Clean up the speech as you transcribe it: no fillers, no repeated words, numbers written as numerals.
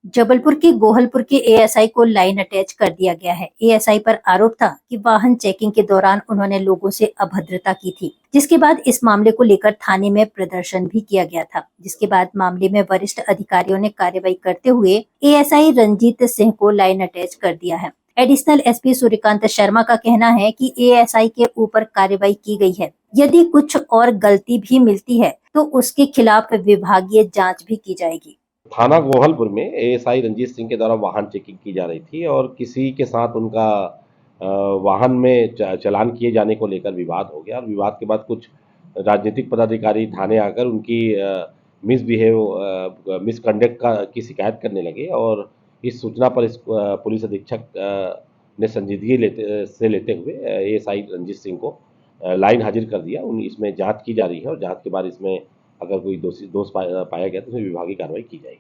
जबलपुर के गोहलपुर के एएसआई को लाइन अटैच कर दिया गया है। एएसआई पर आरोप था कि वाहन चेकिंग के दौरान उन्होंने लोगों से अभद्रता की थी, जिसके बाद इस मामले को लेकर थाने में प्रदर्शन भी किया गया था। जिसके बाद मामले में वरिष्ठ अधिकारियों ने कार्रवाई करते हुए एएसआई रंजीत सिंह को लाइन अटैच कर दिया है। एडिशनल एसपी सूर्यकांत शर्मा का कहना है कि एएसआई के ऊपर कार्रवाई की गई है। यदि कुछ और गलती भी मिलती है तो उसके खिलाफ विभागीय जाँच भी की जाएगी। थाना गोहलपुर में एएसआई रंजीत सिंह के द्वारा वाहन चेकिंग की जा रही थी और किसी के साथ उनका वाहन में चालान किए जाने को लेकर विवाद हो गया और विवाद के बाद कुछ राजनीतिक पदाधिकारी थाने आकर उनकी मिसकंडक्ट की शिकायत करने लगे और इस सूचना पर पुलिस अधीक्षक ने संजीदगी लेते हुए एएसआई रंजीत सिंह को लाइन हाजिर कर दिया। इसमें जांच की जा रही है और जांच के बाद इसमें अगर कोई दोष पाया गया तो उसमें विभागीय कार्रवाई की जाएगी।